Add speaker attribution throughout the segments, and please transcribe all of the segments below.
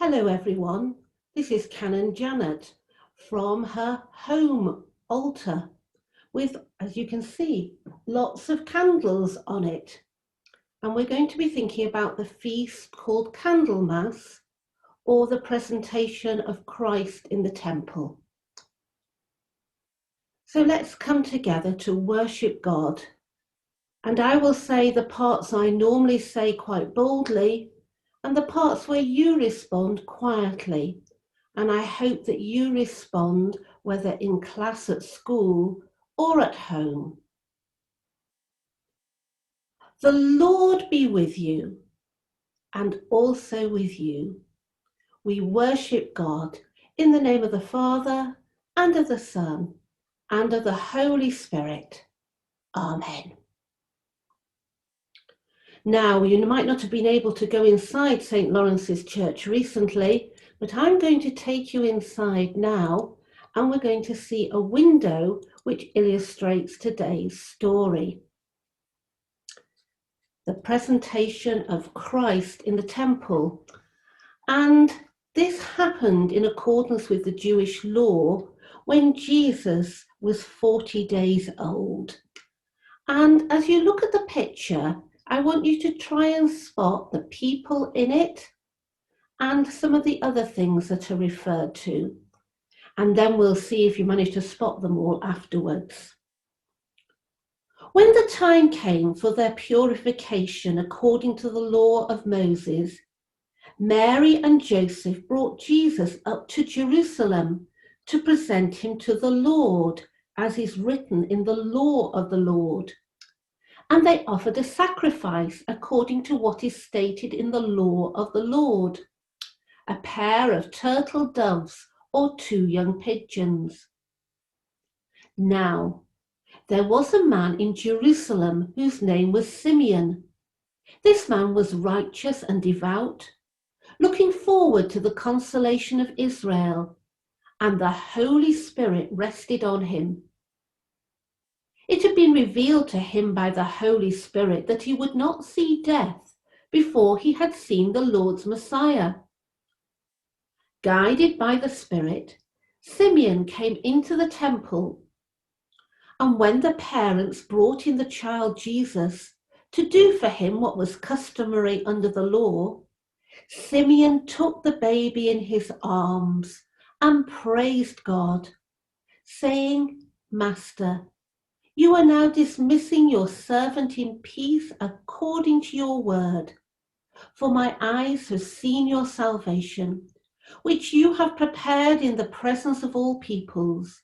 Speaker 1: Hello everyone, this is Canon Janet from her home altar with, as you can see, lots of candles on it. And we're going to be thinking about the feast called Candlemas, or the presentation of Christ in the temple. So let's come together to worship God. And I will say the parts I normally say quite boldly, and the parts where you respond quietly. And I hope that you respond whether in class at school or at home. The Lord be with you and also with you. We worship God in the name of the Father and of the Son and of the Holy Spirit. Amen. Now, you might not have been able to go inside St. Lawrence's Church recently, but I'm going to take you inside now, and we're going to see a window which illustrates today's story. The presentation of Christ in the temple. And this happened in accordance with the Jewish law when Jesus was 40 days old. And as you look at the picture, I want you to try and spot the people in it and some of the other things that are referred to. And then we'll see if you manage to spot them all afterwards. When the time came for their purification according to the law of Moses, Mary and Joseph brought Jesus up to Jerusalem to present him to the Lord, as is written in the law of the Lord. And they offered a sacrifice according to what is stated in the law of the Lord, a pair of turtle doves or 2 young pigeons. Now, there was a man in Jerusalem whose name was Simeon. This man was righteous and devout, looking forward to the consolation of Israel, and the Holy Spirit rested on him. It had been revealed to him by the Holy Spirit that he would not see death before he had seen the Lord's Messiah. Guided by the Spirit, Simeon came into the temple, and when the parents brought in the child Jesus to do for him what was customary under the law, Simeon took the baby in his arms and praised God, saying, "Master, you are now dismissing your servant in peace according to your word. For my eyes have seen your salvation, which you have prepared in the presence of all peoples,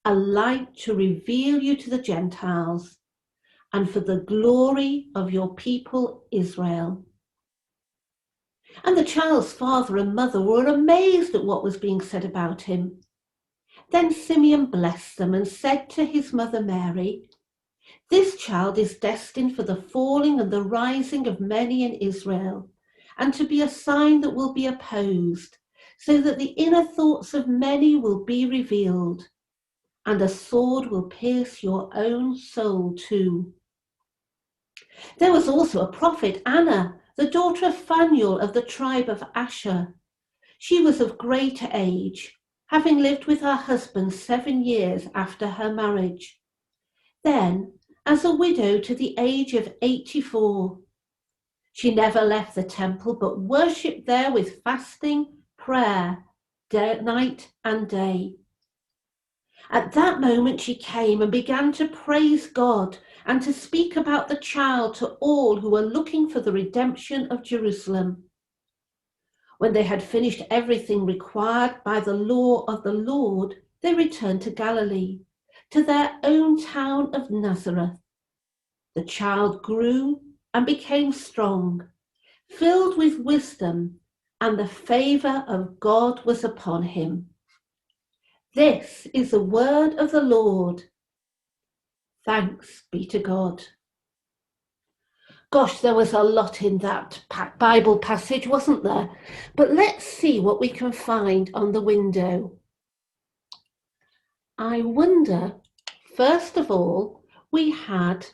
Speaker 1: a light to reveal you to the Gentiles, and for the glory of your people Israel." And the child's father and mother were amazed at what was being said about him. Then Simeon blessed them and said to his mother Mary, "This child is destined for the falling and the rising of many in Israel, and to be a sign that will be opposed, so that the inner thoughts of many will be revealed, and a sword will pierce your own soul too." There was also a prophet, Anna, the daughter of Phanuel of the tribe of Asher. She was of great age, having lived with her husband 7 years after her marriage. Then, as a widow to the age of 84, she never left the temple but worshipped there with fasting, prayer, night and day. At that moment she came and began to praise God and to speak about the child to all who were looking for the redemption of Jerusalem. When they had finished everything required by the law of the Lord, they returned to Galilee, to their own town of Nazareth. The child grew and became strong, filled with wisdom, and the favor of God was upon him. This is the word of the Lord. Thanks be to God. Gosh, there was a lot in that Bible passage, wasn't there? But let's see what we can find on the window. I wonder, first of all, we had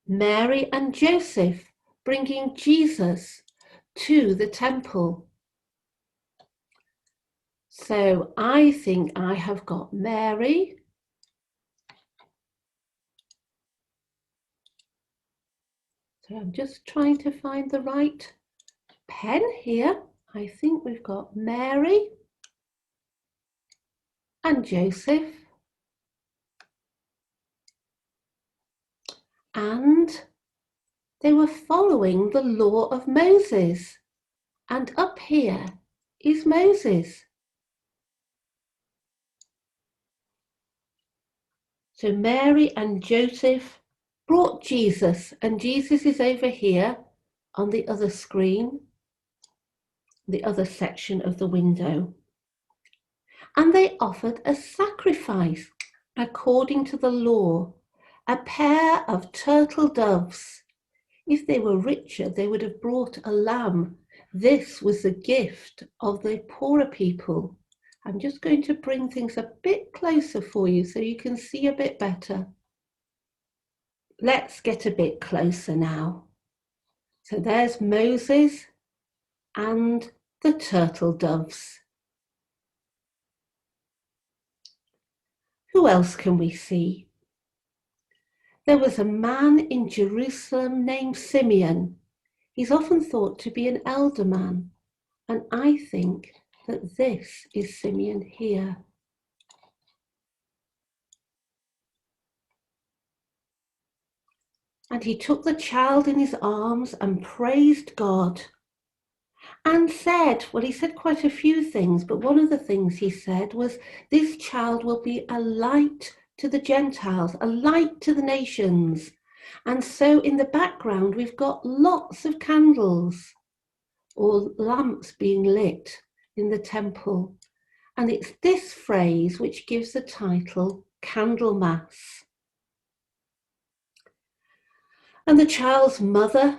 Speaker 1: Mary and Joseph bringing Jesus to the temple. So I think I have got Mary. So I'm just trying to find the right pen here. I think we've got Mary and Joseph. And they were following the law of Moses. And up here is Moses. So Mary and Joseph brought Jesus, and Jesus is over here on the other screen, the other section of the window. And they offered a sacrifice according to the law, a pair of turtle doves. If they were richer, they would have brought a lamb. This was the gift of the poorer people. I'm just going to bring things a bit closer for you so you can see a bit better. Let's get a bit closer now. So there's Moses and the turtle doves. Who else can we see? There was a man in Jerusalem named Simeon. He's often thought to be an elder man, and I think that this is Simeon here. And he took the child in his arms and praised God and said, well, he said quite a few things, but one of the things he said was, this child will be a light to the Gentiles, a light to the nations. And so in the background, we've got lots of candles or lamps being lit in the temple. And it's this phrase which gives the title Candlemas. And the child's mother,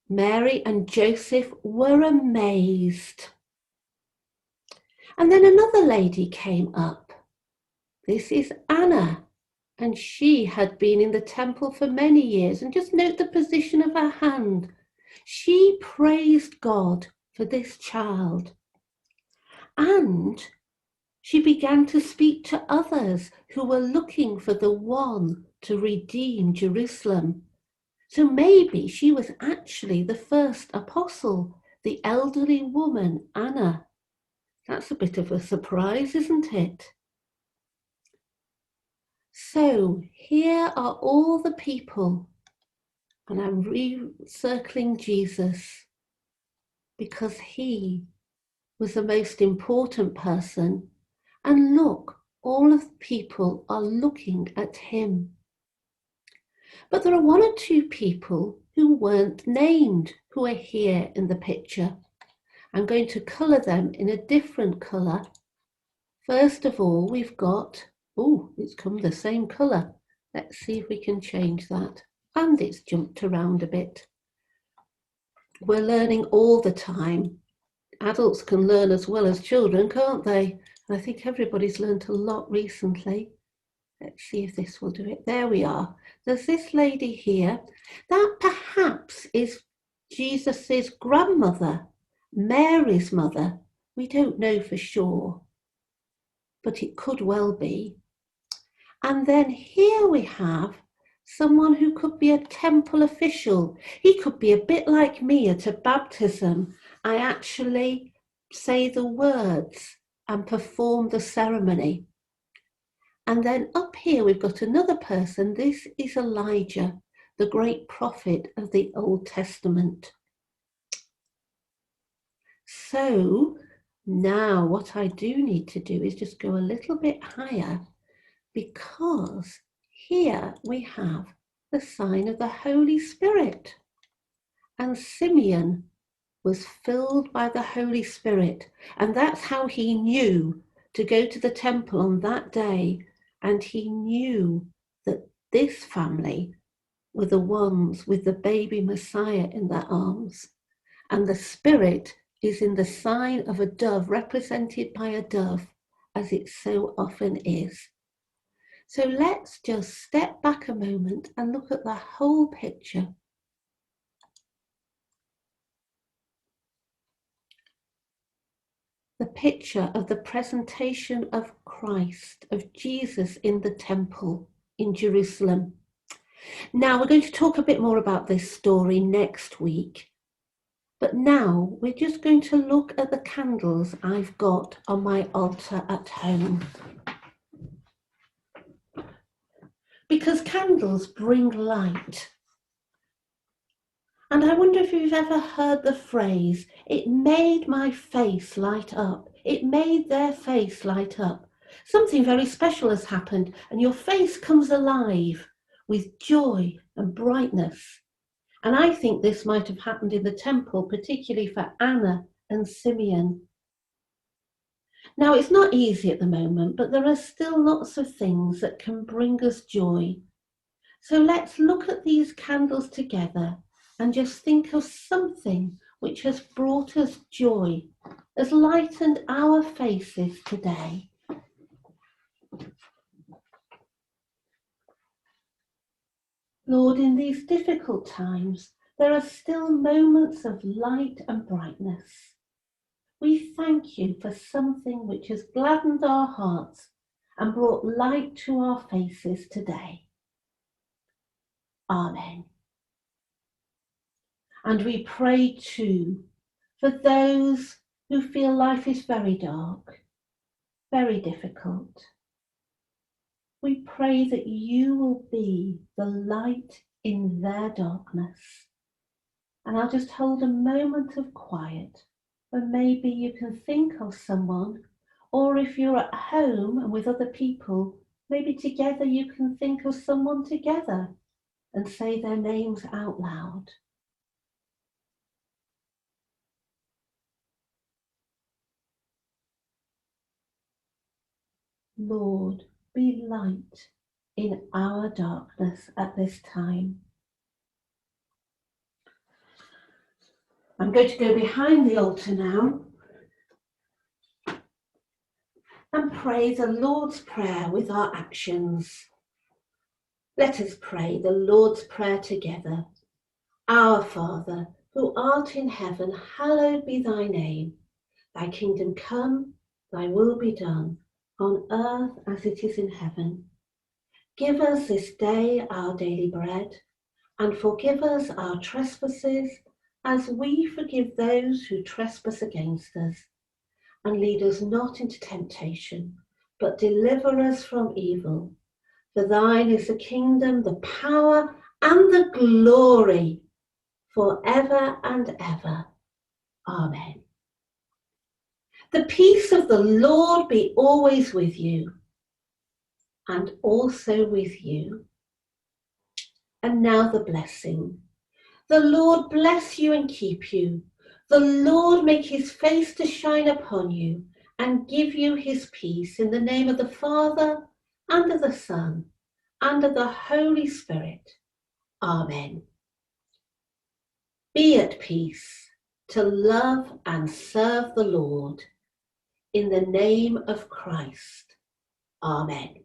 Speaker 1: Mary and Joseph, were amazed. And then another lady came up. This is Anna, and she had been in the temple for many years. And just note the position of her hand. She praised God for this child. And she began to speak to others who were looking for the one to redeem Jerusalem. So maybe she was actually the first apostle, the elderly woman, Anna. That's a bit of a surprise, isn't it? So here are all the people, and I'm recircling Jesus because he was the most important person. And look, all of the people are looking at him. But there are one or two people who weren't named who are here in the picture. I'm going to colour them in a different colour. First of all, we've got, oh, it's come the same colour. Let's see if we can change that. And it's jumped around a bit. We're learning all the time. Adults can learn as well as children, can't they? And I think everybody's learned a lot recently. Let's see if this will do it. There we are. There's this lady here. That perhaps is Jesus's grandmother, Mary's mother. We don't know for sure, but it could well be. And then here we have someone who could be a temple official. He could be a bit like me at a baptism. I actually say the words and perform the ceremony. And then up here, we've got another person. This is Elijah, the great prophet of the Old Testament. So now what I do need to do is just go a little bit higher, because here we have the sign of the Holy Spirit. And Simeon was filled by the Holy Spirit. And that's how he knew to go to the temple on that day. And he knew that this family were the ones with the baby Messiah in their arms. And the Spirit is in the sign of a dove, represented by a dove, as it so often is. So let's just step back a moment and look at the whole picture. the picture of the presentation of Christ, of Jesus in the temple in Jerusalem. Now, we're going to talk a bit more about this story next week. But now we're just going to look at the candles I've got on my altar at home. Because candles bring light. And I wonder if you've ever heard the phrase, it made my face light up. It made their face light up. Something very special has happened and your face comes alive with joy and brightness. And I think this might have happened in the temple, particularly for Anna and Simeon. Now, it's not easy at the moment, but there are still lots of things that can bring us joy. So let's look at these candles together and just think of something which has brought us joy, has lightened our faces today. Lord, in these difficult times, there are still moments of light and brightness. We thank you for something which has gladdened our hearts and brought light to our faces today. Amen. And we pray too for those who feel life is very dark, very difficult. We pray that you will be the light in their darkness. And I'll just hold a moment of quiet where maybe you can think of someone, or if you're at home and with other people, maybe together you can think of someone together and say their names out loud. Lord, be light in our darkness at this time. I'm going to go behind the altar now and pray the Lord's Prayer with our actions. Let us pray the Lord's Prayer together. Our Father, who art in heaven, hallowed be thy name. Thy kingdom come, thy will be done, on earth as it is in heaven. Give us this day our daily bread, and forgive us our trespasses, as we forgive those who trespass against us. And lead us not into temptation, but deliver us from evil. For thine is the kingdom, the power, and the glory, forever and ever. Amen. The peace of the Lord be always with you, and also with you. And now the blessing. The Lord bless you and keep you. The Lord make his face to shine upon you and give you his peace, in the name of the Father, and of the Son, and of the Holy Spirit. Amen. Be at peace, to love and serve the Lord. In the name of Christ. Amen.